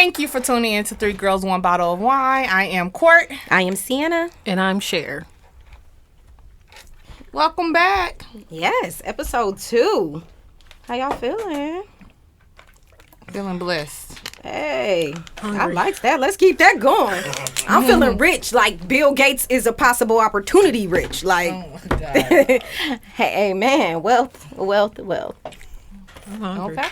Thank you for tuning in to 3 Girls, 1 Bottle of Wine. I am Court. I am Sienna. And I'm Cher. Welcome back. Yes, episode 2. How y'all feeling? Feeling blessed. Hey, Hungry. I like that. Let's keep that going. I'm feeling rich. Like Bill Gates is a possible opportunity rich. Like, Oh, my God. hey, man, wealth. I'm hungry. Okay.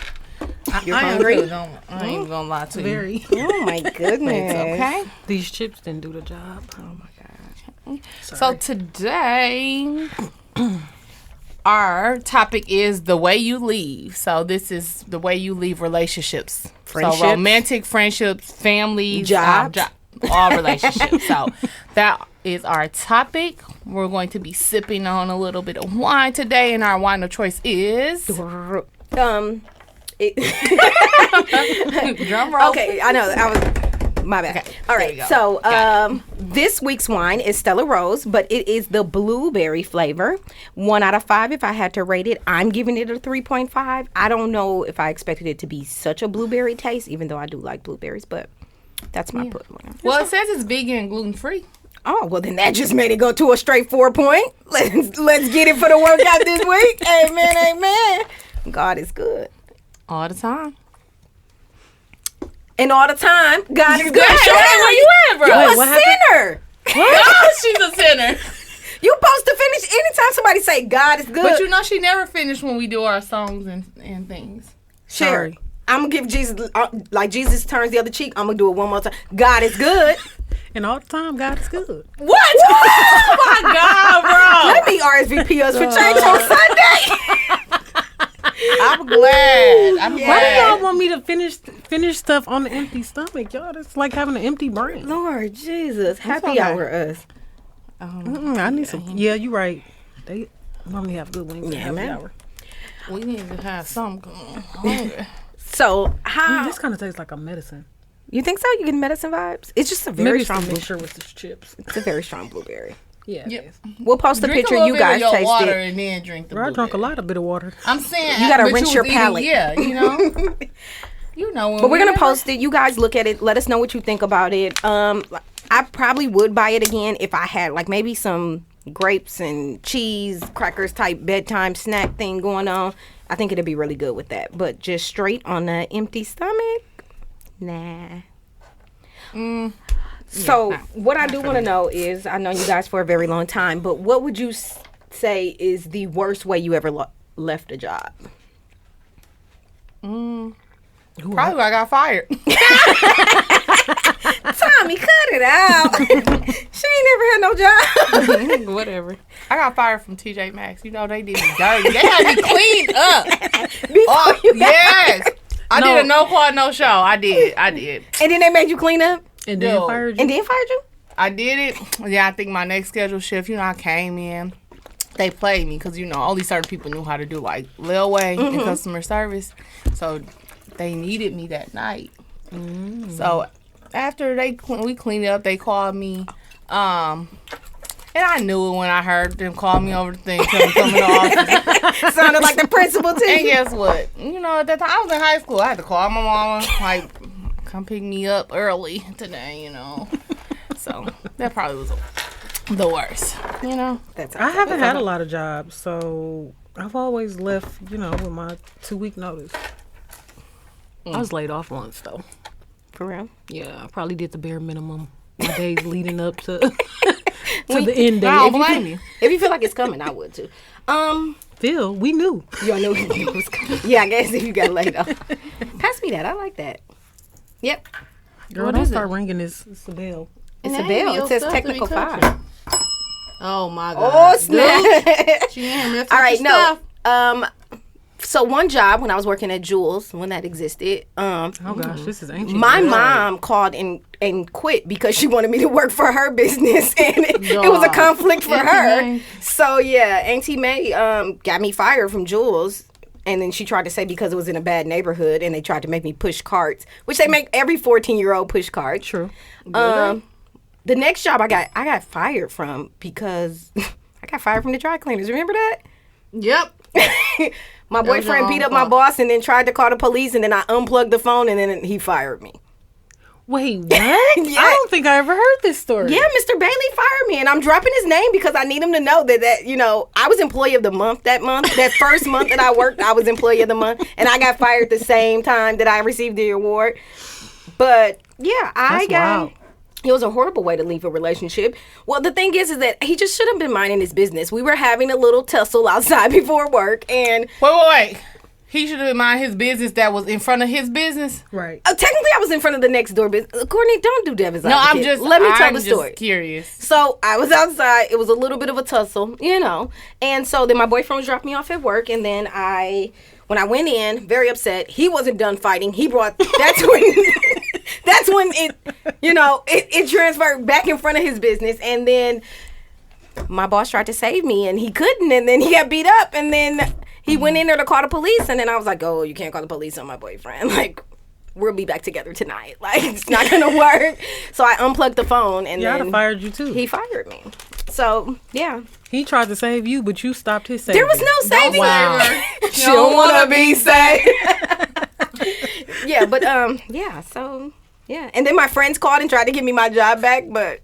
You're I am hungry? too. I ain't even gonna lie to you. Very. Oh my goodness. Okay. These chips didn't do the job. Oh my gosh. So today, our topic is the way you leave. So this is the way you leave relationships. Friendships. So romantic friendships, families, Jobs. all relationships. So that is our topic. We're going to be sipping on a little bit of wine today, and our wine of choice is drum roll. Okay, I know. My bad. Okay, All there right. you go. So, this week's wine is Stella Rose, but it is the blueberry flavor. 1 out of 5 if I had to rate it. I'm giving it a 3.5. I don't know if I expected it to be such a blueberry taste, even though I do like blueberries, but that's my put one. Well, it says it's vegan and gluten free. Oh, well, then that just made it go to a straight 4 point. Let's get it for the workout this week. Amen, amen. God is good. All the time. And all the time, God is good. Hey, where you at, bro? You're what a happened? sinner. Oh, she's a sinner. You supposed to finish anytime somebody say God is good. But you know she never finished when we do our songs and things. Sure. I'm going to give Jesus, like Jesus turns the other cheek, I'm going to do it one more time. God is good. And all the time, God is good. What? Oh my God, bro. Let me RSVP us for church on Sunday. I'm glad. I'm Why do glad. y'all want me to finish stuff on an empty stomach, y'all? That's like having an empty brain. Lord Jesus. Happy okay. hour us. I need some. Yeah, you're right. They normally have good wings. Yeah, Yeah, man. hour. We need to have something going on. So, how? This kind of tastes like a medicine. You think so? You get medicine vibes? It's just a Maybe very it's strong the blueberry. sure with the chips. It's a very strong blueberry. Yeah. Yeah. it is. We'll post a Drink picture. a little You bit guys of your taste water it. and then drink the Bro, I drank a blueberry. lot of bit of water. I'm saying You gotta but rinse was your eating- palate. Yeah, you know. You know. When But we're we gonna ever- post it. You guys look at it. Let us know what you think about it. I probably would buy it again if I had like maybe some grapes and cheese crackers type bedtime snack thing going on. I think it'd be really good with that. But just straight on an empty stomach, nah. So what I do want to know is, I know you guys for a very long time, but what would you say is the worst way you ever left a job? Probably when I got fired. Tommy, cut it out. She ain't never had no job. Whatever. I got fired from TJ Maxx. You know they did me dirty. They had me cleaned up. Before you got Yes. fired. I did a no call, no show. I did. And then they made you clean up And then Yo. fired you. and then fired you? I did it. Yeah, I think my next scheduled shift, you know, I came in. They played me because, you know, only certain people knew how to do, like, layaway and customer service. So they needed me that night. So after we cleaned it up, they called me. And I knew it when I heard them call me over the thing, tell me come in the office. Sounded like the principal to And you. guess what? You know, at that time, I was in high school. I had to call my mama, like, come pick me up early today, you know. So that probably was the worst, you know. I haven't had a lot of jobs, so I've always left, you know, with my 2-week notice. I was laid off once, though. For real? Yeah, I probably did the bare minimum. My days leading up to to the end I don't date. blame you. If you feel like it's coming, I would too. Phil, we knew. You all know it was coming. Yeah, I guess if you got laid off. Pass me that. I like that. Yep. Girl, What don't is start ringing it's a bell. It's And a that ain't bell. your It says stuff to be technical touching. 5. Oh my God. Oh, snap. She ain't messing All right, with your no. stuff. So one job when I was working at Jules, when that existed, Oh gosh, this is ancient. my mom called and quit because she wanted me to work for her business, and it was a conflict for Auntie her. May. So yeah, Auntie May got me fired from Jules, and then she tried to say because it was in a bad neighborhood, and they tried to make me push carts, which they make every 14-year-old push carts. True. The next job I got fired from because I got fired from the dry cleaners. Remember that? Yep. My was your boyfriend own beat up my fault. boss and then tried to call the police, and then I unplugged the phone, and then he fired me. Wait, what? I don't think I ever heard this story. Yeah, Mr. Bailey fired me, and I'm dropping his name because I need him to know that I was employee of the month that month. That first month that I worked, I was employee of the month, and I got fired the same time that I received the award. But yeah, Wild. It was a horrible way to leave a relationship. Well, the thing is that he just should have been minding his business. We were having a little tussle outside before work, and Wait. He should have minded his business that was in front of his business. Right. Technically, I was in front of the next door business. Courtney, don't do Devin's No, advocate. Let me tell the story. Just curious. So I was outside. It was a little bit of a tussle, And so then my boyfriend was dropping me off at work, and then when I went in, very upset, he wasn't done fighting. He brought. That's when it transferred back in front of his business, and then my boss tried to save me, and he couldn't, and then he got beat up, and then he went in there to call the police, and then I was like, oh, you can't call the police on my boyfriend. Like, we'll be back together tonight. Like, it's not going to work. So I unplugged the phone, and Yeah, I'd then have fired you too. he fired me. So, yeah. He tried to save you, but you stopped his saving. There was no saving. Wow. She don't want to be saved. Yeah, but, so, yeah. And then my friends called and tried to give me my job back, but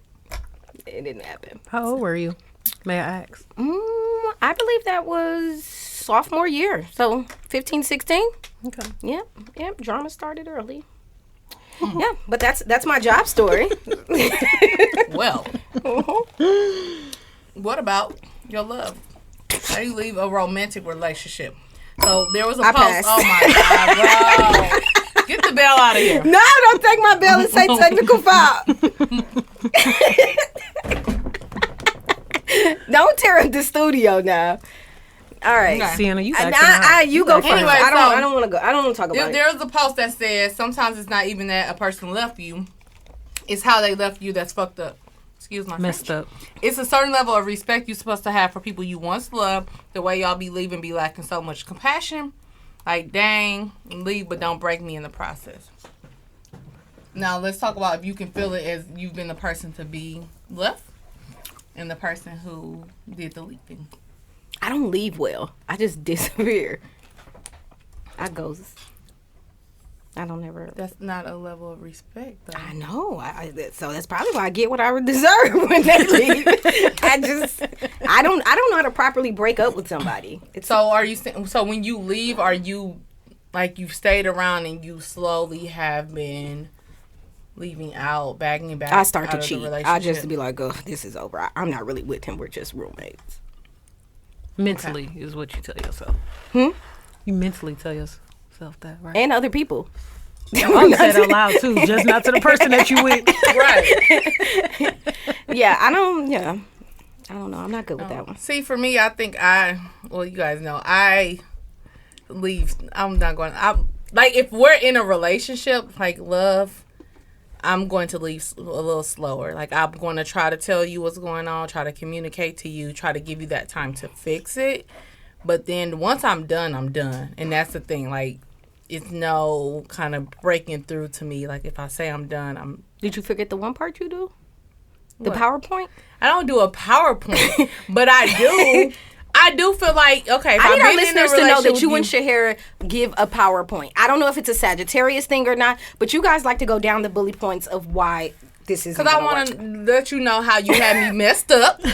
it didn't happen. How old were you? May I ask? I believe that was sophomore year. So 15, 16. Okay. Yeah. Drama started early. Yeah, but that's my job story. Well, what about your love? How do you leave a romantic relationship? So there was a I post. passed. Oh my God, bro. Get the bell out of here. No, don't take my bell and say technical foul. Don't tear up the studio now. All right. Okay. Sienna, you acting out. You go first. Anyway, I don't want to go. I don't want to talk about it. There was a post that says sometimes it's not even that a person left you. It's how they left you that's fucked up. Excuse my Messed French. up. It's a certain level of respect you're supposed to have for people you once loved. The way y'all be leaving be lacking so much compassion. Like, dang, leave, but don't break me in the process. Now, let's talk about if you can feel it as you've been the person to be left and the person who did the leaving. I don't leave well. I just disappear. I ghost. I don't ever. That's not a level of respect, though. I know. So that's probably why I get what I deserve when they leave. I don't know how to properly break up with somebody. So when you leave, are you like you've stayed around and you slowly have been leaving out, bagging back? I start to out of the cheat. I relationship? just be like, oh, this is over. I'm not really with him. We're just roommates. Mentally is what you tell yourself. You mentally tell yourself that, right? and other people. I'm say it out loud too, just not to the person that you with. Right. Yeah, I don't know. I'm not good with that one. See, for me, I think you guys know, I leave. I'm not going. Like, if we're in a relationship, like love, I'm going to leave a little slower. Like, I'm going to try to tell you what's going on, try to communicate to you, try to give you that time to fix it. But then once I'm done, I'm done. And that's the thing. Like, it's no kind of breaking through to me. Like, if I say I'm done, Did you forget the one part you do? The What? PowerPoint? I don't do a PowerPoint, but I do. I do feel like, okay, if I need our I've been in a listeners to know relationship that you with and Shahara give a PowerPoint. I don't know if it's a Sagittarius thing or not, but you guys like to go down the bullet points of why this is. Because I want to let you know how you had me messed up,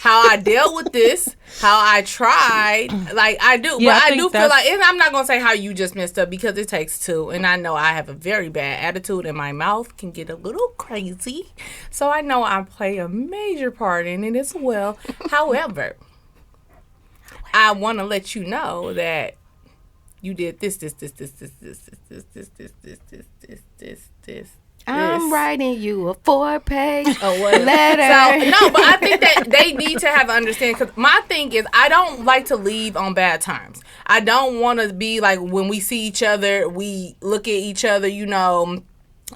how I dealt with this, how I tried. Like, I do. Yeah, but I I think do feel that's- like, and I'm not going to say how you just messed up because it takes two. And I know I have a very bad attitude and my mouth can get a little crazy. So I know I play a major part in it as well. However, I want to let you know that you did this. I'm writing you a 4-page letter. So, no, but I think that they need to have understanding. Because my thing is, I don't like to leave on bad terms. I don't want to be like when we see each other, we look at each other,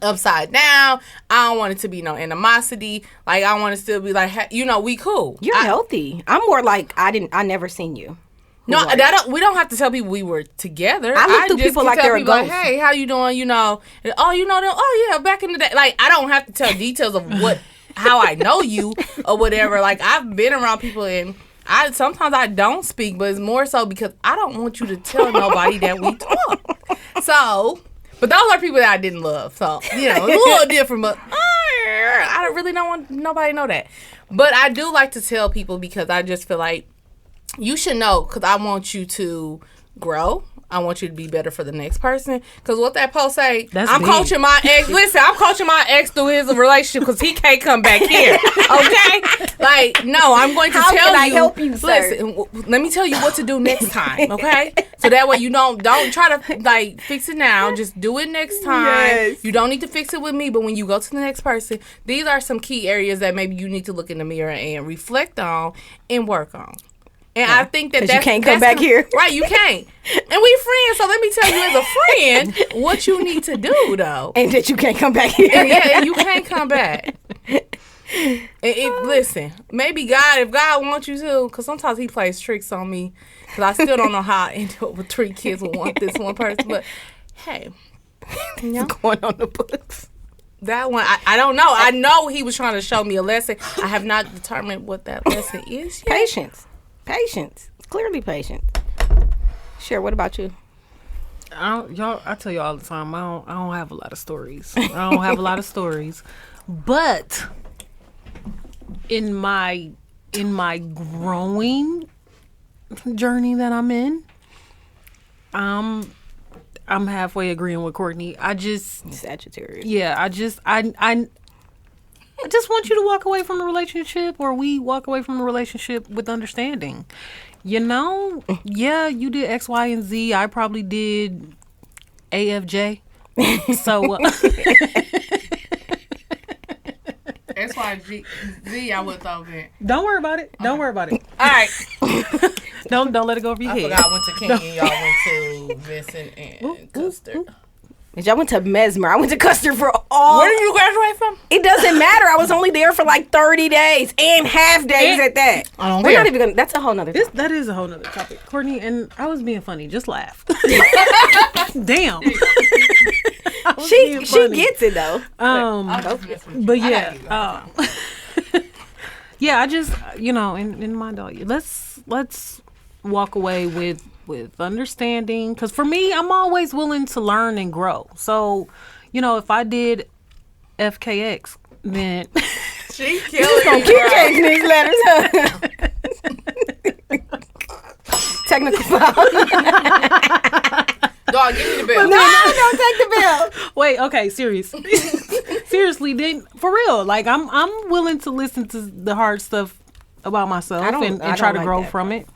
upside down. I don't want it to be no animosity. Like, I want to still be like, we cool. You're healthy. I'm more like I never seen you. No, we don't have to tell people we were together. I look through just people can like tell they're a people ghost. Hey, how you doing? And, oh yeah, back in the day. Like, I don't have to tell details of how I know you or whatever. Like, I've been around people and sometimes I don't speak, but it's more so because I don't want you to tell nobody that we talk. So But those are people that I didn't love. So, you know, it's a little different. But I don't really don't want nobody to know that. But I do like to tell people because I just feel like you should know because I want you to grow. I want you to be better for the next person. Because what that post say, coaching my ex. Listen, I'm coaching my ex through his relationship because he can't come back here. Okay? Like, no, I'm going to tell you. How can I help you, sir? Listen, let me tell you what to do next time, okay? So that way you don't try to, like, fix it now. Just do it next time. Yes. You don't need to fix it with me, but when you go to the next person, these are some key areas that maybe you need to look in the mirror and reflect on and work on. And I think that you can't come back here. Right, you can't. And we friends, so let me tell you as a friend what you need to do, though. And that you can't come back here. And you can't come back. Listen, maybe if God wants you to, because sometimes he plays tricks on me, because I still don't know how I ended up with 3 kids with this one person. But, hey. You know? Going on the books. That one, I don't know. I know he was trying to show me a lesson. I have not determined what that lesson is yet. Patience. Clearly patience. Sure, what about you? I tell you all the time, I don't have a lot of stories. But in my growing journey that I'm in, I'm halfway agreeing with Courtney. Sagittarius. Yeah, I just want you to walk away from a relationship, or we walk away from a relationship with understanding. You know, yeah, you did X, Y, and Z. I probably did AFJ. So X, Y, Z, I would throw that. Don't worry about it. Don't worry about it. All right. Don't let it go over your head. I forgot I went to King and y'all went to Vincent and Custer. I went to Mesmer. I went to Custer for all. Where did you graduate from? It doesn't matter. I was only there for like 30 days and half days at that. I don't care. Not even gonna. That's a whole nother topic. That is a whole nother topic, Courtney. And I was being funny. Just laugh. Damn. She gets it though. But yeah. Yeah. I just in my dog. Let's walk away with understanding, because for me, I'm always willing to learn and grow. So, if I did FKX, then she killing gonna keep changing these letters. Technical file. Dog, give me the bill. No, don't take the bill. Wait, okay, seriously, then for real, like I'm willing to listen to the hard stuff about myself and try to grow from it.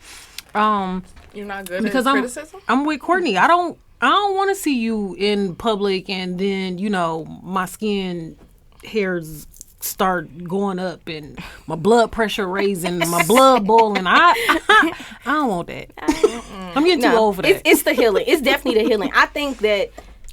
You're not good because at criticism? I'm with Courtney. I don't want to see you in public and then, my skin hairs start going up and my blood pressure raising, my blood boiling. I don't want that. I'm getting too old for that. It's the healing. It's definitely the healing. I think that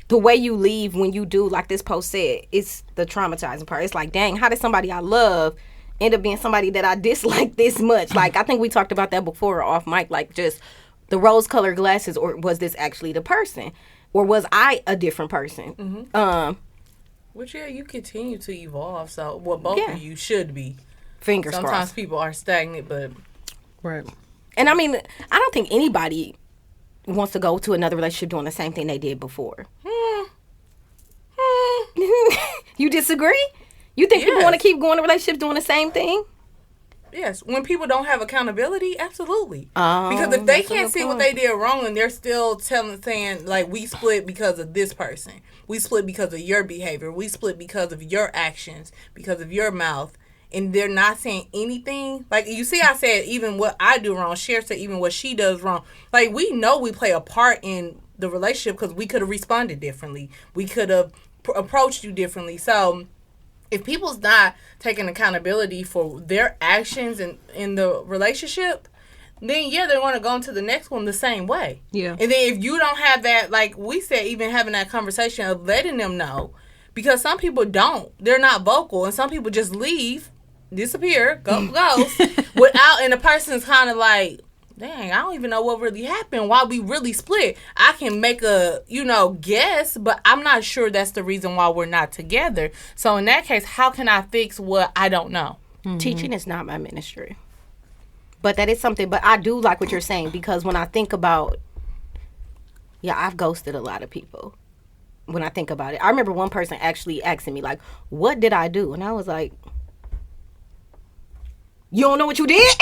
the way you leave when you do, like this post said, it's the traumatizing part. It's like, dang, how did somebody I love end up being somebody that I dislike this much? Like, I think we talked about that before off mic, like just the rose-colored glasses, or was this actually the person? Or was I a different person? Mm-hmm. Which, you continue to evolve, so, both of you should be. Fingers crossed. Sometimes people are stagnant, but... Right. And, I mean, I don't think anybody wants to go to another relationship doing the same thing they did before. You disagree? You think people want to keep going to relationships doing the same thing? Yes. When people don't have accountability, absolutely. Because if they can't see what they did wrong and they're still saying, like, we split because of this person. We split because of your behavior. We split because of your actions, because of your mouth. And they're not saying anything. Like, you see, I said even what I do wrong. Cher said even what she does wrong. Like, we know we play a part in the relationship because we could have responded differently. We could have approached you differently. So... if people's not taking accountability for their actions in the relationship, then they're going to go into the next one the same way. Yeah. And then if you don't have that, like we said, even having that conversation of letting them know, because some people don't, they're not vocal, and some people just leave, disappear, ghost, without, and the person's kind of like, dang, I don't even know what really happened, why we really split. I can make a, guess, but I'm not sure that's the reason why we're not together. So in that case, how can I fix what I don't know? Mm-hmm. Teaching is not my ministry. But that is something, but I do like what you're saying, because when I think about, I've ghosted a lot of people. when I think about it. I remember one person actually asking me, like, what did I do? And I was like, you don't know what you did?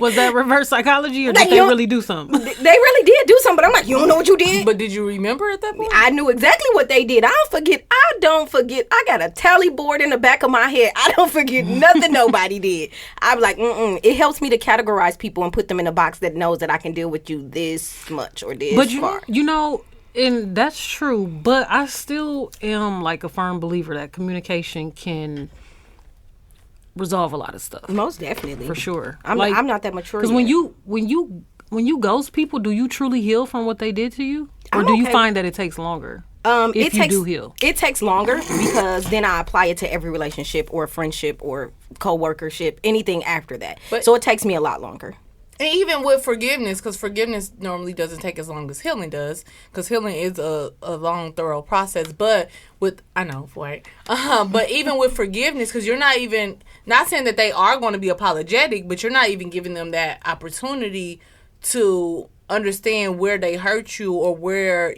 Was that reverse psychology, or did they really do something? They really did do something, but I'm like, you don't know what you did? But did you remember at that point? I knew exactly what they did. I don't forget. I got a tally board in the back of my head. I don't forget nothing nobody did. I'm like, it helps me to categorize people and put them in a box that knows that I can deal with you this much or this far. You know, and that's true, but I still am like a firm believer that communication can resolve a lot of stuff. Most definitely, for sure. I'm not that mature. Because when you ghost people, do you truly heal from what they did to you, or do you find that it takes longer? If you do heal, it takes longer because then I apply it to every relationship or friendship or co-workership, anything after that. So it takes me a lot longer. And even with forgiveness, because forgiveness normally doesn't take as long as healing does, because healing is a long, thorough process. But but even with forgiveness, because you're not saying that they are going to be apologetic, but you're not even giving them that opportunity to understand where they hurt you or where,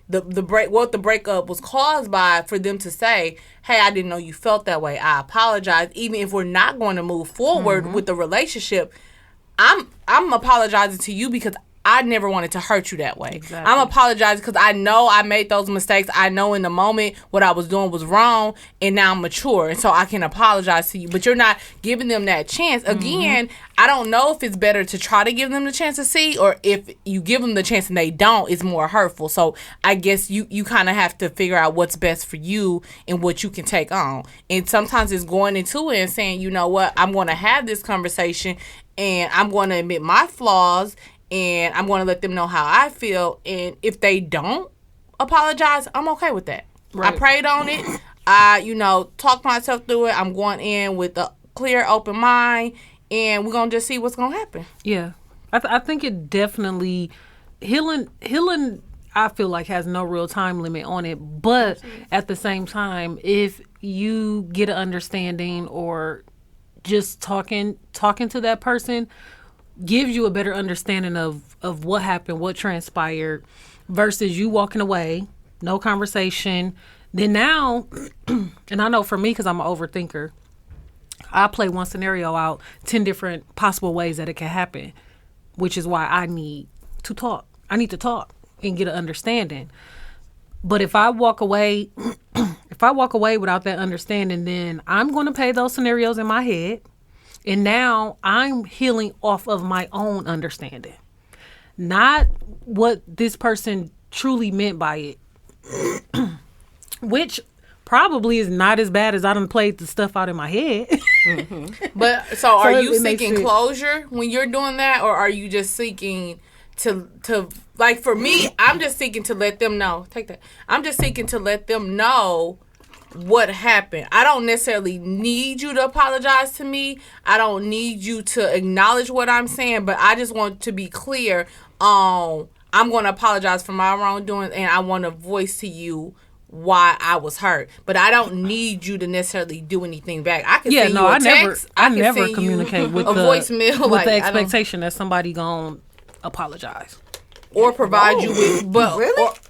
what the breakup was caused by, for them to say, hey, I didn't know you felt that way. I apologize. Even if we're not going to move forward with the relationship, I'm apologizing to you because I never wanted to hurt you that way. Exactly. I'm apologizing because I know I made those mistakes. I know in the moment what I was doing was wrong, and now I'm mature, and so I can apologize to you. But you're not giving them that chance. Again, I don't know if it's better to try to give them the chance to see, or if you give them the chance and they don't, it's more hurtful. So I guess you kind of have to figure out what's best for you and what you can take on. And sometimes it's going into it and saying, you know what, I'm going to have this conversation, and I'm going to admit my flaws, and I'm going to let them know how I feel. And if they don't apologize, I'm okay with that. Right. I prayed on it. I, talked myself through it. I'm going in with a clear, open mind, and we're going to just see what's going to happen. Yeah. I think it definitely, healing, I feel like has no real time limit on it. But at the same time, if you get an understanding or just talking to that person gives you a better understanding of what happened, what transpired, versus you walking away, no conversation. Then now, and I know for me, because I'm an overthinker, I play one scenario out 10 different possible ways that it can happen, which is why I need to talk. I need to talk and get an understanding. But if I walk away, without that understanding, then I'm going to play those scenarios in my head. And now I'm healing off of my own understanding, not what this person truly meant by it, which probably is not as bad as I done played the stuff out in my head. But so are you seeking closure when you're doing that, or are you just seeking to like, for me, I'm just seeking to let them know. I'm just seeking to let them know what happened. I don't necessarily need you to apologize to me. I don't need you to acknowledge what I'm saying, but I just want to be clear on, I'm going to apologize for my wrongdoing, and I want to voice to you why I was hurt. But I don't need you to necessarily do anything back. I can send you a text. I never communicate with a voicemail with the expectation that somebody gonna apologize. Or provide you with,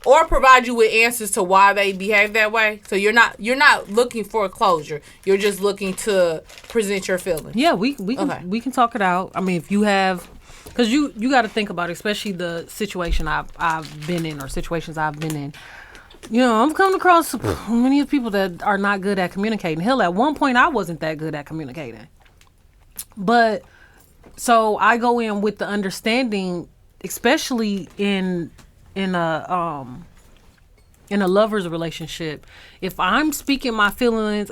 or provide you with answers to why they behave that way. So you're not looking for a closure. You're just looking to present your feelings. Yeah, we can talk it out. I mean, if you have, because you got to think about it, especially the situation I've been in, or situations I've been in. I'm coming across many of people that are not good at communicating. Hell, at one point I wasn't that good at communicating, but so I go in with the understanding. Especially in a lover's relationship, if I'm speaking my feelings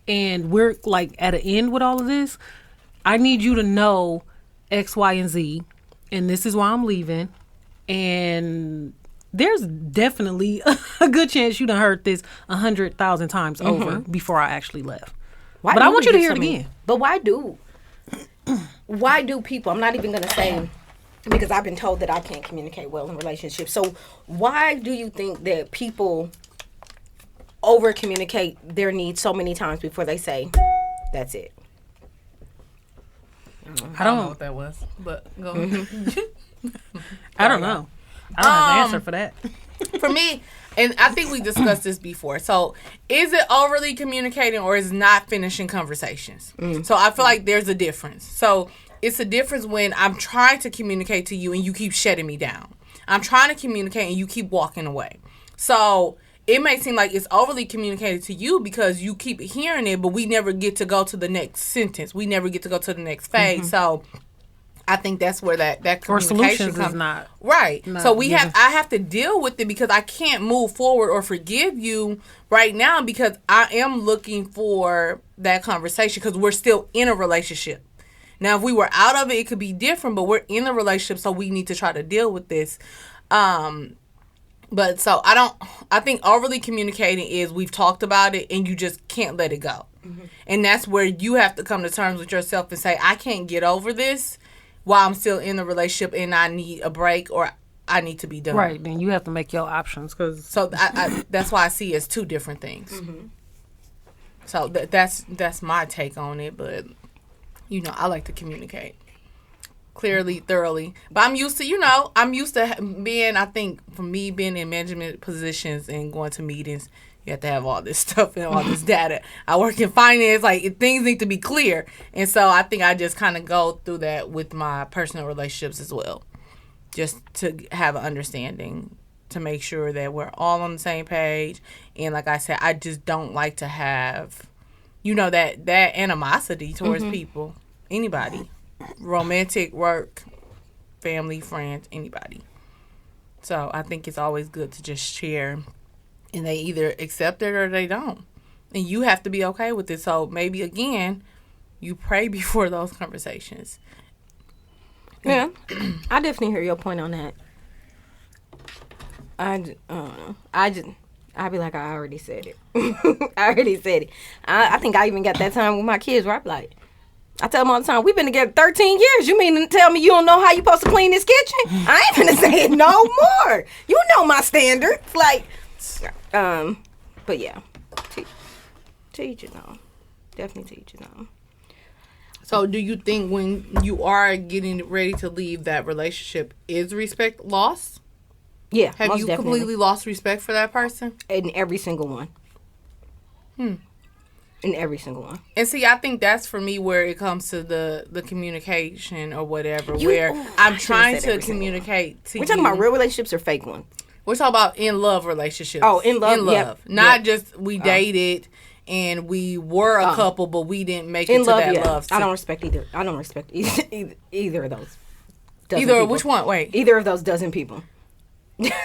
and we're like at an end with all of this, I need you to know X, Y, and Z, and this is why I'm leaving. And there's definitely a good chance you done heard this 100,000 times over before I actually left. But I want you to hear it again. But why do people? I'm not even gonna say, because I've been told that I can't communicate well in relationships. So why do you think that people over communicate their needs so many times before they say, that's it? I don't know what that was, but go ahead. I don't know. I don't have an answer for that. For me, and I think we discussed this before. So, is it overly communicating or is not finishing conversations? So, I feel like there's a difference. So, it's a difference when I'm trying to communicate to you and you keep shutting me down. I'm trying to communicate and you keep walking away. So, it may seem like it's overly communicated to you because you keep hearing it, but we never get to go to the next sentence. We never get to go to the next phase. So, I think that's where that communication comes. Is not right. Not so I have to deal with it because I can't move forward or forgive you right now because I am looking for that conversation because we're still in a relationship. Now, if we were out of it, it could be different, but we're in a relationship, so we need to try to deal with this. But so I think overly communicating is we've talked about it and you just can't let it go. And that's where you have to come to terms with yourself and say, I can't get over this while I'm still in the relationship and I need a break or I need to be done. Right. Then you have to make your options. So that's why I see it as two different things. So that's my take on it. But, I like to communicate clearly, thoroughly. But I'm used to being, I think, for me, being in management positions and going to meetings, you have to have all this stuff and all this data. I work in finance, things need to be clear. And so I think I just kind of go through that with my personal relationships as well. Just to have an understanding, to make sure that we're all on the same page. And like I said, I just don't like to have, that animosity towards people. Anybody. Romantic, work, family, friends, anybody. So I think it's always good to just share. And they either accept it or they don't. And you have to be okay with it. So maybe, again, you pray before those conversations. Yeah. I definitely hear your point on that. I don't know. I'd be like, I already said it. I think I even got that time with my kids where I be like, I tell them all the time, we've been together 13 years. You mean to tell me you don't know how you supposed to clean this kitchen? I ain't finna say it no more. You know my standards. But yeah, teach it on. Definitely teach it on. So do you think when you are getting ready to leave that relationship, is respect lost? Yeah, Have you definitely. completely lost respect for that person? In every single one. In every single one. And see, I think that's for me where it comes to the communication or whatever, I'm trying to communicate to you. We're talking about real relationships or fake ones? We're talking about in-love relationships. Oh, in love. Yep. Not just we dated and we were a couple, but we didn't make it to that love. I don't respect either. I don't respect either of those. Which one? Wait. Either of those dozen people.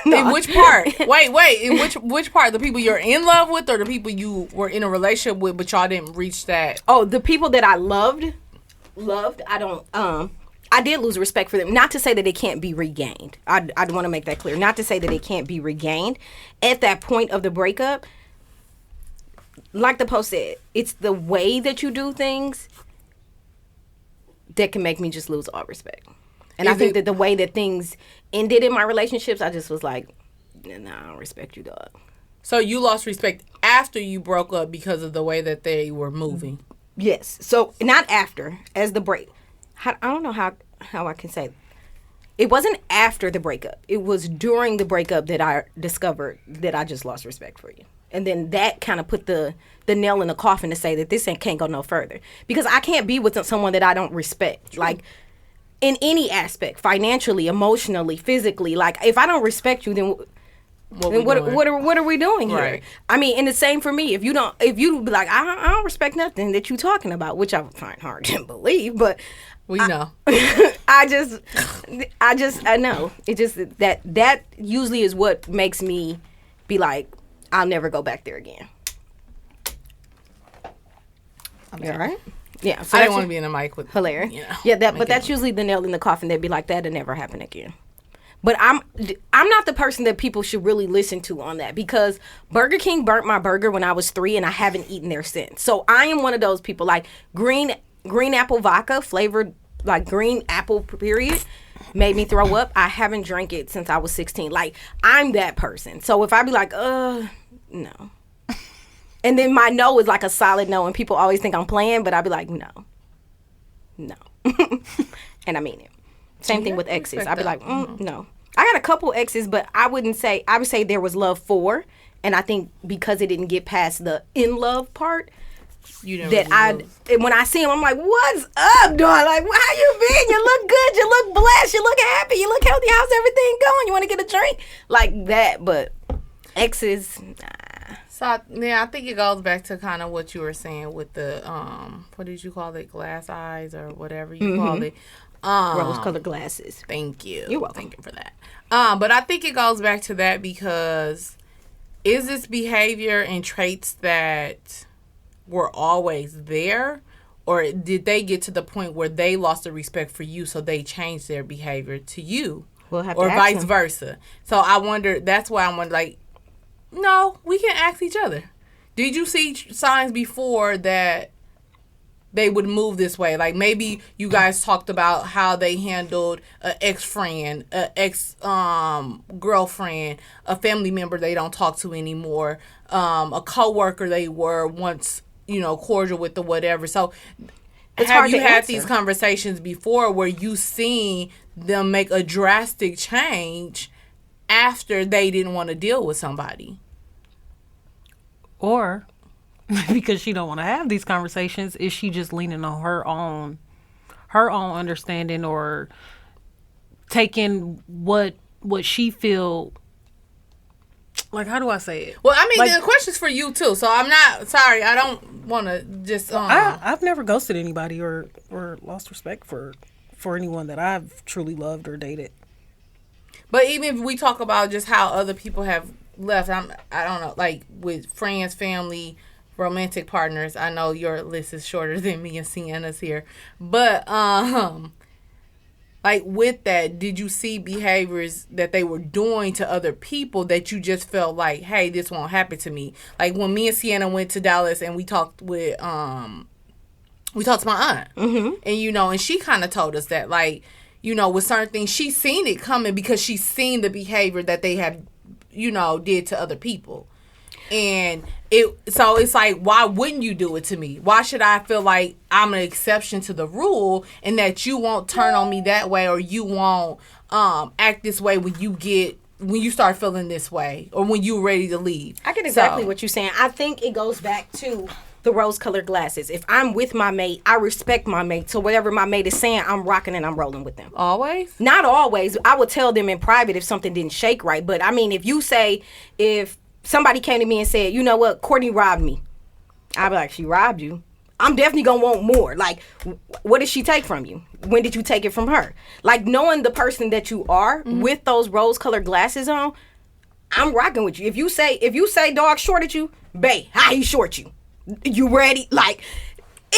In which part? Wait. In which part? The people you're in love with, or the people you were in a relationship with, but y'all didn't reach that? Oh, the people that I loved. I don't. I did lose respect for them. Not to say that it can't be regained. I'd want to make that clear. Not to say that it can't be regained. At that point of the breakup, like the post said, it's the way that you do things that can make me just lose all respect. And I think that the way that things ended in my relationships, I just was like, nah, I don't respect you, dog. So you lost respect after you broke up because of the way that they were moving? Yes. So not after, as the break. I don't know how I can say it. It wasn't after the breakup. It was during the breakup that I discovered that I just lost respect for you. And then that kind of put the nail in the coffin to say that this can't go no further. Because I can't be with someone that I don't respect. True. Like, in any aspect, financially, emotionally, physically. Like, if I don't respect you, then what are we doing here? Right. I mean, and the same for me. If you be like, I don't respect nothing that you talking about, which I find hard to believe, but we know. I know. It just that usually is what makes me be like, I'll never go back there again. Okay. You all right? Yeah, so I didn't want to be in a mic with hilarious. But that's usually the nail in the coffin. They'd be like, that'll never happen again. But I'm not the person that people should really listen to on that, because Burger King burnt my burger when I was 3 and I haven't eaten there since. So I am one of those people, like green apple vodka flavored, like green apple period, made me throw up. I haven't drank it since I was 16. Like, I'm that person. So if I be like, no. And then my no is like a solid no, and people always think I'm playing, but I'd be like, no. And I mean it. Same thing with exes. I'd be like, no. I got a couple exes, but I would say there was love for, and I think because it didn't get past the in love part, when I see him, I'm like, what's up, dog? Like, how you been? You look good. You look blessed. You look happy. You look healthy. How's everything going? You want to get a drink? Like that, but exes, nah. So, yeah, I think it goes back to kind of what you were saying with the, what did you call it? Glass eyes or whatever you call it. Rose-colored glasses. Thank you. You're welcome. Thank you for that. But I think it goes back to that because is this behavior and traits that were always there, or did they get to the point where they lost the respect for you, so they changed their behavior to you, we'll have or to vice versa? So I wonder. That's why I'm like, no, we can ask each other. Did you see signs before that they would move this way? Like maybe you guys talked about how they handled an ex-friend, an ex-girlfriend, a family member they don't talk to anymore, a coworker they were once, cordial with or whatever. So have you had these conversations before where you seen them make a drastic change after they didn't want to deal with somebody? Or because she don't want to have these conversations, is she just leaning on her own understanding, or taking what she feel, like, how do I say it? Well, I mean, the question's for you too, so I'm not sorry. I don't want to just. I've never ghosted anybody or lost respect for anyone that I've truly loved or dated. But even if we talk about just how other people have left, I don't know, like with friends, family, romantic partners. I know your list is shorter than me and Sienna's here, but like with that, did you see behaviors that they were doing to other people that you just felt like, hey, this won't happen to me? Like when me and Sienna went to Dallas and we talked to my aunt, and and she kind of told us that, like, with certain things, she's seen it coming because she's seen the behavior that they have, did to other people. And it's like, why wouldn't you do it to me? Why should I feel like I'm an exception to the rule and that you won't turn on me that way, or you won't act this way when you start feeling this way, or when you're ready to leave? I get exactly what you're saying. I think it goes back to the rose-colored glasses. If I'm with my mate, I respect my mate. So whatever my mate is saying, I'm rocking and I'm rolling with them. Always? Not always. I would tell them in private if something didn't shake right. But I mean, if somebody came to me and said, you know what, Courtney robbed me, I'd be like, she robbed you? I'm definitely going to want more. Like, what did she take from you? When did you take it from her? Like, knowing the person that you are with those rose-colored glasses on, I'm rocking with you. If you say dog shorted you, bae, how he short you? You ready? Like,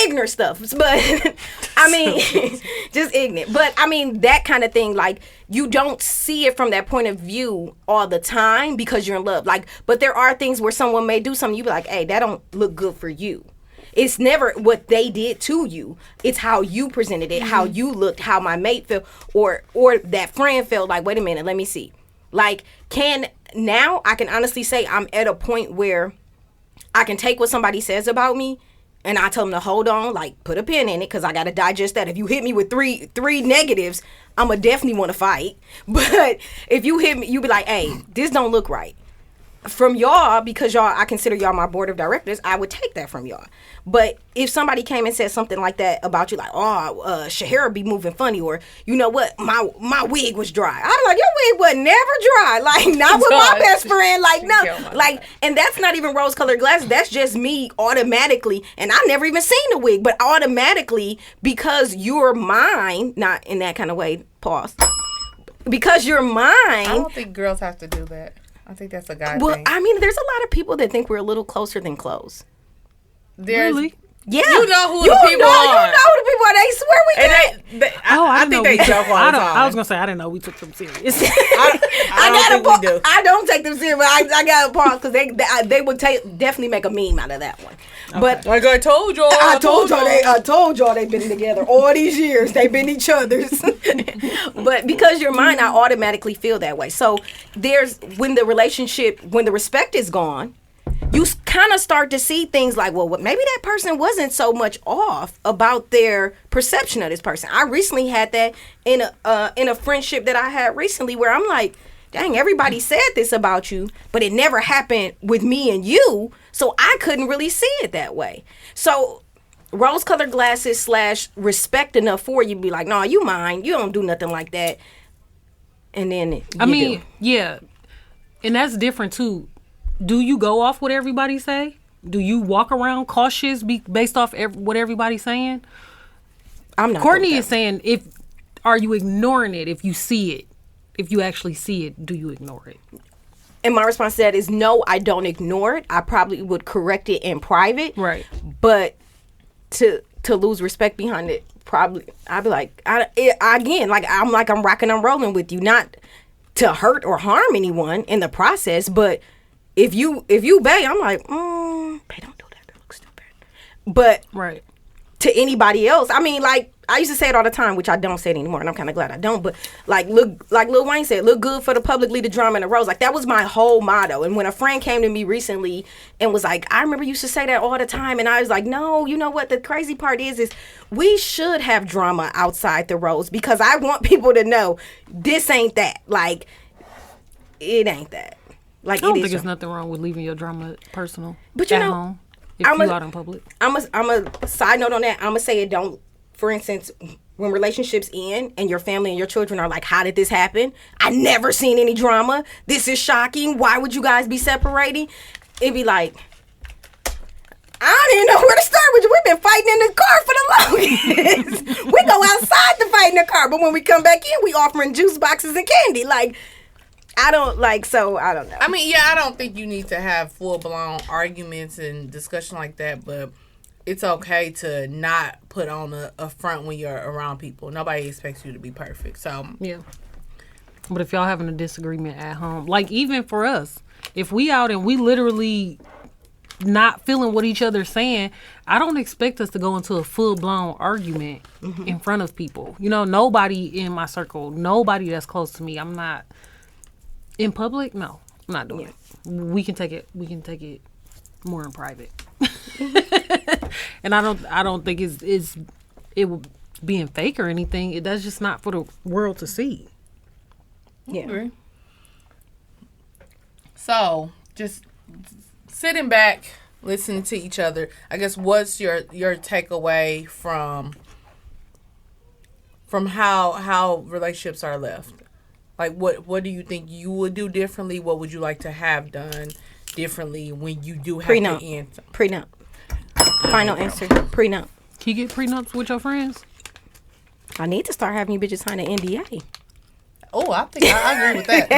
ignorant stuff. But, I mean, just ignorant. But, I mean, that kind of thing, like, you don't see it from that point of view all the time because you're in love. Like, but there are things where someone may do something, you be like, hey, that don't look good for you. It's never what they did to you. It's how you presented it, how you looked, how my mate felt, or that friend felt like, wait a minute, let me see. Like, now I can honestly say I'm at a point where I can take what somebody says about me and I tell them to hold on, like, put a pin in it, because I got to digest that. If you hit me with three negatives, I'm going to definitely want to fight. But if you hit me, you be like, hey, this don't look right. From y'all, because I consider y'all my board of directors, I would take that from y'all. But if somebody came and said something like that about you, like, Shahara be moving funny, or, you know what, my wig was dry. I'm like, your wig was never dry. Like, not with my best friend. Like, no. Like, and that's not even rose-colored glasses. That's just me automatically. And I never even seen the wig, but automatically, because you're mine, not in that kind of way, pause. Because you're mine. I don't think girls have to do that. I think that's a guy thing. Well, I mean, there's a lot of people that think we're a little closer than close. Really? Yeah. You know who the people are. You know who the people are. They swear we can. I think they joke all the time. I was going to say, I didn't know we took them serious. I don't think we do. I don't take them serious, but I got to pause because they would definitely make a meme out of that one. Okay. But like I told y'all. I told y'all they've been together all these years. They've been each other's. But because you're mine, I automatically feel that way. So when the respect is gone, you kind of start to see things like, well, maybe that person wasn't so much off about their perception of this person. I recently had that in a friendship that I had recently where I'm like, dang, everybody said this about you, but it never happened with me and you, so I couldn't really see it that way. So rose-colored glasses / respect enough for you to be like, no, you mine. You don't do nothing like that. And then yeah. And that's different too. Do you go off what everybody say? Do you walk around cautious based off what everybody's saying? I'm not. Courtney is saying, are you ignoring it if you see it? If you actually see it, do you ignore it? And my response to that is no, I don't ignore it. I probably would correct it in private. Right. But to lose respect behind it, probably I'd be like, I'm rocking and rolling with you, not to hurt or harm anyone in the process, but if you bae, I'm like, bae, don't do that. That looks stupid. But right. To anybody else, I mean, like I used to say it all the time, which I don't say it anymore, and I'm kind of glad I don't. But like Lil Wayne said, look good for the public, leave the drama in the rose. Like that was my whole motto. And when a friend came to me recently and was like, I remember you used to say that all the time, and I was like, no, you know what? The crazy part is we should have drama outside the rose because I want people to know this ain't that. Like it ain't that. Like I don't think there's nothing wrong with leaving your drama personal, but you know, home if you out in public. I'm a side note on that. I'm gonna say it don't. For instance, when relationships end and your family and your children are like, how did this happen? I never seen any drama. This is shocking. Why would you guys be separating? It'd be like, I don't even know where to start with you. We've been fighting in the car for the longest. We go outside to fight in the car, but when we come back in, we offering juice boxes and candy. Like, I don't know. I mean, yeah, I don't think you need to have full-blown arguments and discussion like that, but it's okay to not put on a front when you're around people. Nobody expects you to be perfect. So yeah. But if y'all having a disagreement at home, like even for us, if we out and we literally not feeling what each other's saying, I don't expect us to go into a full-blown argument in front of people. You know, nobody in my circle, nobody that's close to me, I'm not in public. No, I'm not doing it. We can take it more in private. And I don't think it being fake or anything. That's just not for the world to see. Yeah. So just sitting back, listening to each other. I guess what's your takeaway from how relationships are left? Like what do you think you would do differently? What would you like to have done differently when you do have to end? Prenup. Final answer. Prenup. Can you get prenups with your friends? I need to start having you bitches sign an NDA. Oh, I think I agree with that.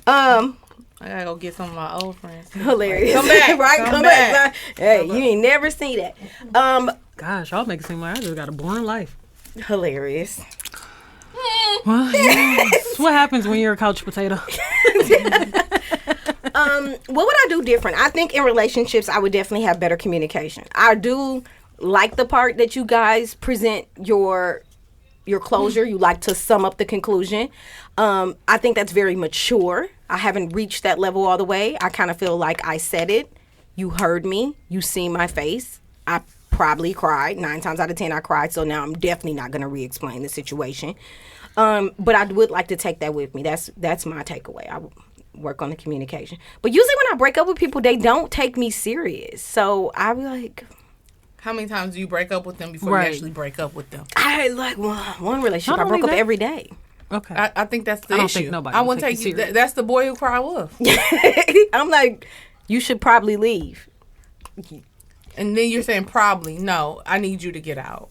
I gotta go get some of my old friends. Hilarious. Come back. Right? Come back. Hey, Come you ain't never seen that. Gosh, y'all make it seem like I just got a boring life. Hilarious. Well, yes. What happens when you're a couch potato? What would I do different? I think in relationships, I would definitely have better communication. I do like the part that you guys present your closure. You like to sum up the conclusion. I think that's very mature. I haven't reached that level all the way. I kind of feel like I said it. You heard me. You seen my face. I probably cried. 9 times out of 10, I cried. So now I'm definitely not going to re-explain the situation. But I would like to take that with me. That's my takeaway. I would work on the communication. But usually when I break up with people, they don't take me serious. So I be like, how many times do you break up with them before you actually break up with them? I had like one relationship. I broke up every day. Okay. I think that's the I don't issue. think nobody I would wouldn't take take you you. serious. That's the boy who cried wolf. I'm like, you should probably leave. And then you're saying probably. No, I need you to get out.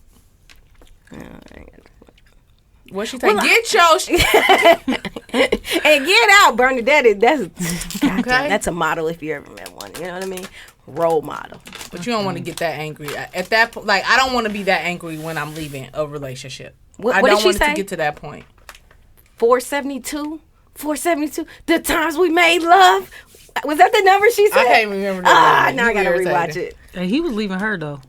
What she say? Get your and get out, Bernadette. Okay. That's a model if you ever met one. You know what I mean? Role model. But you don't want to get that angry at that point. Like, I don't want to be that angry when I'm leaving a relationship. What I did don't she want it say? to get to that point. 472. The times we made love. Was that the number she said? I can't remember that. Now I gotta rewatch it. And he was leaving her though.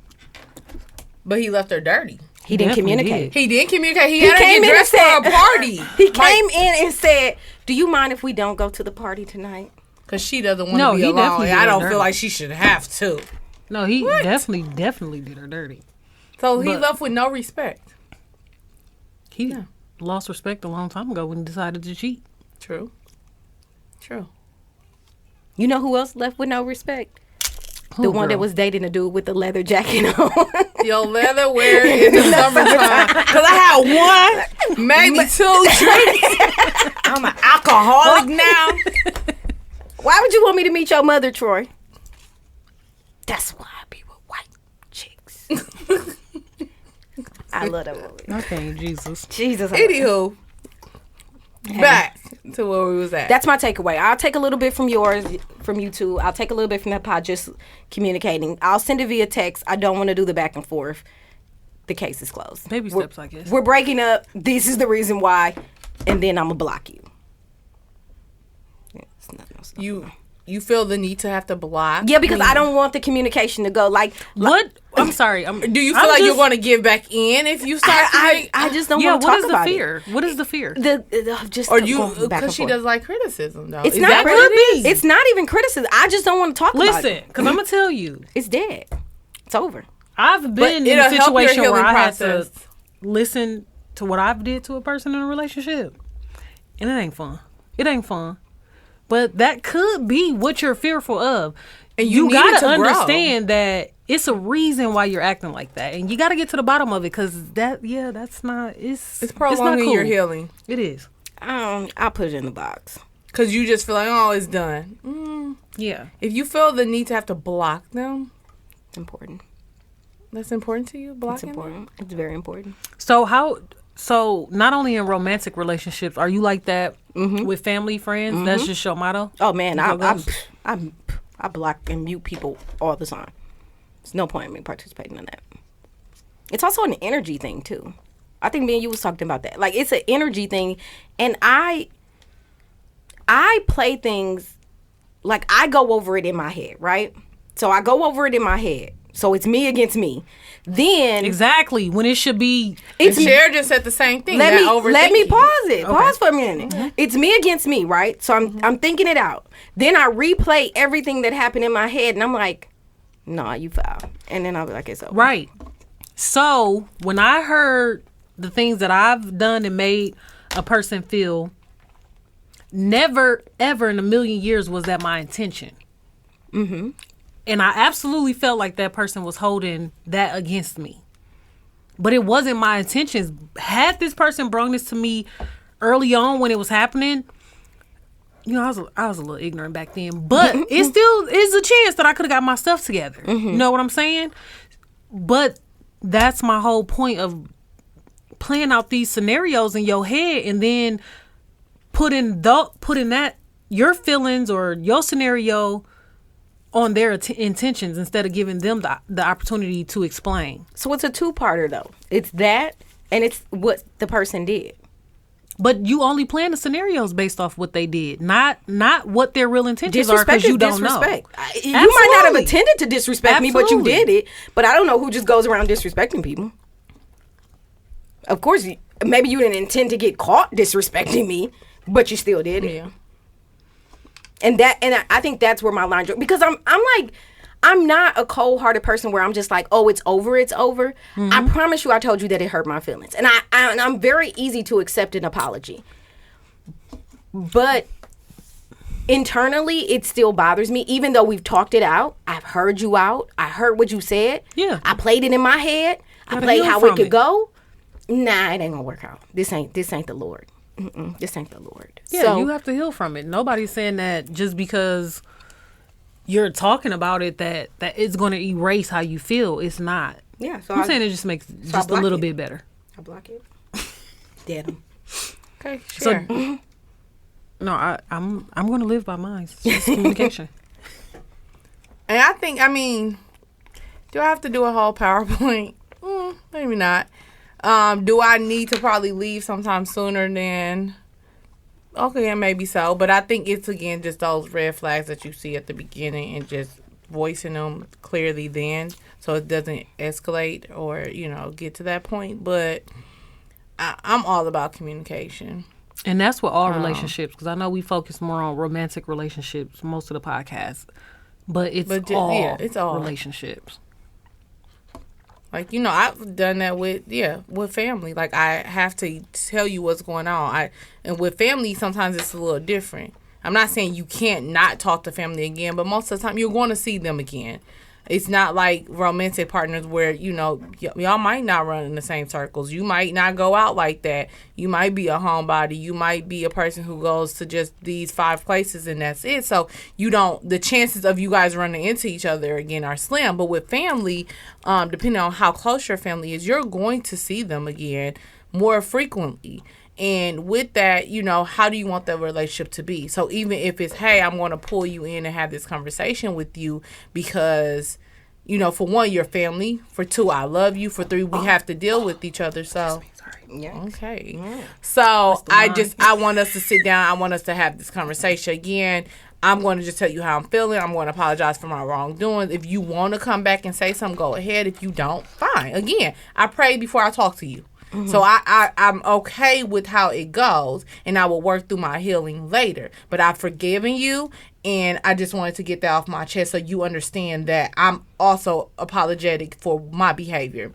But he left her dirty. He didn't Definitely communicate. He didn't communicate. He had her came get in and dressed for a party. He came in and said, "Do you mind if we don't go to the party tonight?" Because she doesn't want to be alone. Definitely I don't did her feel dirty. like she should have to. No, he definitely did her dirty. So he left with no respect. He lost respect a long time ago when he decided to cheat. True. You know who else left with no respect? Who, The one girl? that was dating a dude with the leather jacket on. Your leather wear in the summertime. Because I had one, maybe 2 drinks. I'm an alcoholic now. Why would you want me to meet your mother, Troy? That's why I be with white chicks. I love that movie. Okay, Jesus. Jesus. Anywho, back to where we was at. That's my takeaway. I'll take a little bit from yours, from you two. I'll take a little bit from that pod, just communicating. I'll send it via text. I don't want to do the back and forth. The case is closed. Baby steps, I guess. We're breaking up. This is the reason why. And then I'm going to block you. Yeah, it's not no stuff. You feel the need to have to block? Yeah, because I don't want the communication to go like What? I'm sorry. Do you feel like you're going to give back in if you start? I just don't want to what talk is about the fear? What is the fear? Just or you going back and because she forth. does like criticism though. It's Is not that what it is? It's not even criticism. I just don't want to talk about it. Listen, because I'm going to tell you. It's dead. It's over. I've been in it'll a help your situation where healing I process. had to listen to what I've did to a person in a relationship. And it ain't fun. It ain't fun. But that could be what you're fearful of. And you need gotta it to grow. understand that it's a reason why you're acting like that. And you got to get to the bottom of it because that's not, it's prolonging not cool. your healing. It is. I'll put it in the box. Because you just feel like, oh, it's done. Yeah. If you feel the need to have to block them, It's important. that's important to you, It's blocking them? important. It's very important. So not only in romantic relationships, are you like that with family, friends? That's just your motto? Oh man, I block and mute people all the time. There's no point in me participating in that. It's also an energy thing too. I think me and you was talking about that. Like it's an energy thing, and I play things like I go over it in my head, right? So I go over it in my head. So it's me against me. Then Exactly. When it should be. It's Cher just said the same thing. let me overthinking. pause it. Pause for a minute. It's me against me, right? So I'm thinking it out. Then I replay everything that happened in my head, and I'm like, "Nah, you foul." And then I'll be like, "It's over." Right. So when I heard the things that I've done and made a person feel, never, ever in a million years was that my intention. Mm-hmm. And I absolutely felt like that person was holding that against me. But it wasn't my intentions. Had this person brought this to me early on when it was happening, you know, I was a little ignorant back then. But it still is a chance that I could have got my stuff together. You know what I'm saying? But that's my whole point of playing out these scenarios in your head and then putting that your feelings or your scenario on their intentions instead of giving them the opportunity to explain. So it's a two-parter though. It's that, and it's what the person did. But you only plan the scenarios based off what they did, not what their real intentions are, because you don't know. You might not have Absolutely. intended to disrespect me, but you Absolutely. did it. But I don't know who just goes around disrespecting people. Of course, maybe you didn't intend to get caught disrespecting me, but you still did it. Yeah. And I think that's where my line, because I'm not a cold-hearted person where I'm just like, oh, it's over. I promise you, I told you that it hurt my feelings, and I'm very easy to accept an apology, but internally, it still bothers me, even though we've talked it out. I've heard you out. I heard what you said. Yeah. I played it in my head. I Gotta played heal how from it could it. go. Nah, it ain't gonna work out. This ain't the Lord. This ain't the Lord. Yeah, So, you have to heal from it. Nobody's saying that just because you're talking about it that it's going to erase how you feel. It's not. yeah. So I'm saying it just makes just a block little it. bit better. I block it. Dead him. Okay, So, sure. no, I'm going to live by mine. It's just communication. And I think, do I have to do a whole PowerPoint? Maybe not. Do I need to probably leave sometime sooner than... Okay, and maybe so. But I think it's, again, just those red flags that you see at the beginning and just voicing them clearly then so it doesn't escalate or, get to that point. But I'm all about communication. And that's with all relationships, because I know we focus more on romantic relationships most of the podcast, but it's all relationships. Like, you know, I've done that with family. Like, I have to tell you what's going on. And with family, sometimes it's a little different. I'm not saying you can't not talk to family again, but most of the time you're going to see them again. It's not like romantic partners where, you know, y'all might not run in the same circles. You might not go out like that. You might be a homebody. You might be a person who goes to just these 5 places and that's it. So the chances of you guys running into each other again are slim. But with family, depending on how close your family is, you're going to see them again more frequently. And with that, you know, how do you want that relationship to be? So even if it's, hey, I'm going to pull you in and have this conversation with you because, you know, for 1, you're family. For 2, I love you. For 3, we have to deal with each other. So, okay. Yeah. So I want us to sit down. I want us to have this conversation again. I'm going to just tell you how I'm feeling. I'm going to apologize for my wrongdoing. If you want to come back and say something, go ahead. If you don't, fine. Again, I prayed before I talk to you. Mm-hmm. So I'm okay with how it goes, and I will work through my healing later. But I've forgiven you, and I just wanted to get that off my chest so you understand that I'm also apologetic for my behavior.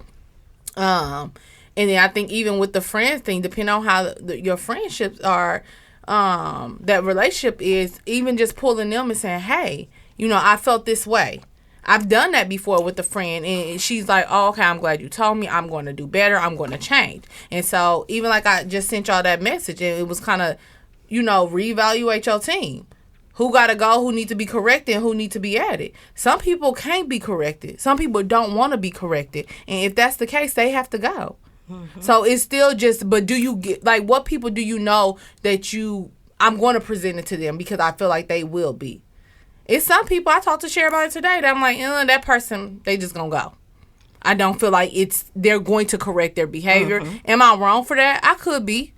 And then I think even with the friends thing, depending on how your friendships are, that relationship is, even just pulling them and saying, hey, you know, I felt this way. I've done that before with a friend, and she's like, oh, okay, I'm glad you told me. I'm going to do better. I'm going to change. And so even like I just sent y'all that message, and it was kind of, you know, reevaluate your team. Who got to go, who need to be corrected, and who need to be added. Some people can't be corrected. Some people don't want to be corrected. And if that's the case, they have to go. Mm-hmm. So it's still just, but do you get, like, what people do you know that I'm going to present it to them because I feel like they will be? It's some people, I talked to Cher about it today, that I'm like, that person, they just gonna go. I don't feel like they're going to correct their behavior. Mm-hmm. Am I wrong for that? I could be.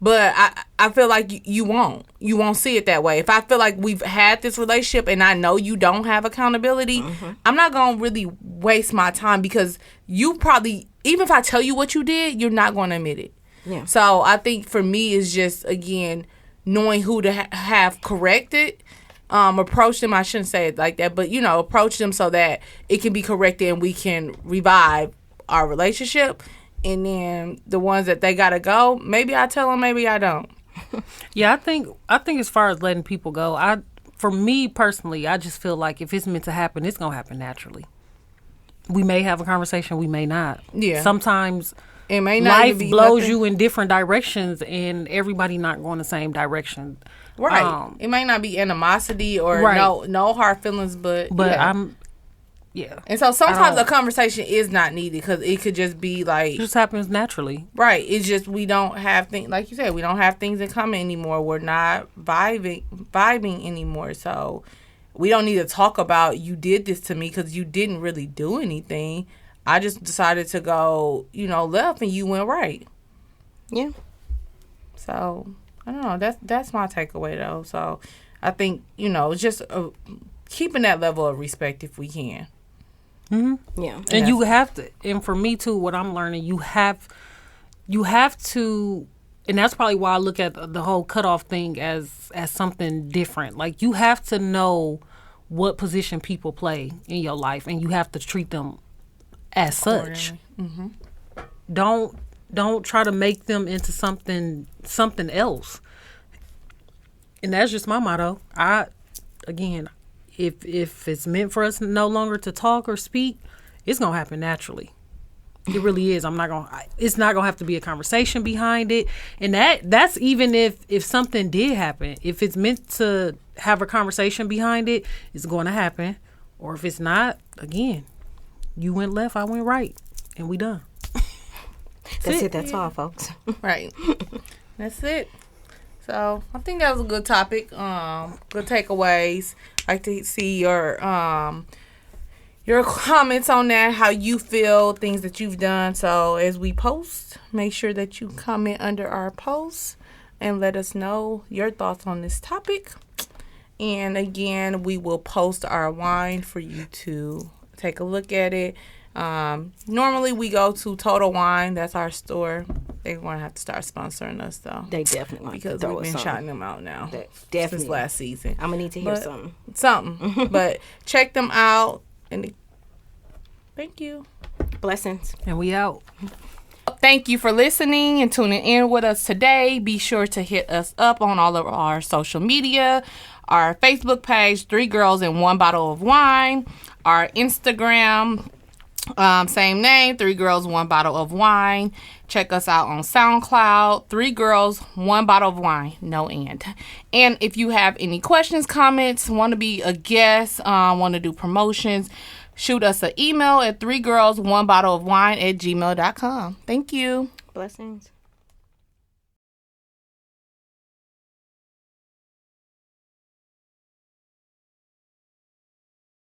But I feel like you won't. You won't see it that way. If I feel like we've had this relationship and I know you don't have accountability, mm-hmm. I'm not going to really waste my time because you probably, even if I tell you what you did, you're not going to admit it. Yeah. So I think for me is just, again, knowing who to have corrected. Approach them, I shouldn't say it like that, but, you know, approach them so that it can be corrected and we can revive our relationship. And then the ones that they got to go, maybe I tell them, maybe I don't. Yeah, I think as far as letting people go, for me personally, I just feel like if it's meant to happen, it's going to happen naturally. We may have a conversation, we may not. Yeah. Sometimes it may not life blows nothing. You in different directions and everybody not going the same direction. Right. It might not be animosity or right. no hard feelings, but yeah. And so sometimes a conversation is not needed because it could just be like, it just happens naturally. Right. It's just we don't have things, like you said, we don't have things in common anymore. We're not vibing anymore. So we don't need to talk about you did this to me because you didn't really do anything. I just decided to go, left and you went right. Yeah. So I don't know. That's my takeaway though. So I think, just keeping that level of respect if we can. Mm-hmm. Yeah. And you have to, and for me too, what I'm learning, you have to, and that's probably why I look at the whole cutoff thing as something different. Like you have to know what position people play in your life and you have to treat them as such. Mm-hmm. Don't try to make them into something else. And that's just my motto. If it's meant for us no longer to talk or speak, it's gonna happen naturally. It really is. It's not gonna have to be a conversation behind it. And that's even if something did happen. If it's meant to have a conversation behind it, it's gonna happen. Or if it's not, again, you went left, I went right, and we done. That's it. That's all, folks. Right. That's it. So I think that was a good topic. Good takeaways. I'd like to see your comments on that, how you feel, things that you've done. So as we post, make sure that you comment under our posts and let us know your thoughts on this topic. And again, we will post our wine for you to take a look at it. Normally we go to Total Wine. That's our store. They're going to have to start sponsoring us, though. They definitely want because to throw we've been us shouting them out now. Definitely. Since last season. I'm going to need to hear something. But check them out. And thank you. Blessings. And we out. Thank you for listening and tuning in with us today. Be sure to hit us up on all of our social media. Our Facebook page, 3 Girls and 1 Bottle of Wine. Our Instagram, same name, 3 Girls, 1 Bottle of Wine. Check us out on SoundCloud, 3 Girls, 1 Bottle of Wine, no and. And if you have any questions, comments, want to be a guest, want to do promotions, shoot us an email at 3girls1bottleofwine@gmail.com. Thank you. Blessings.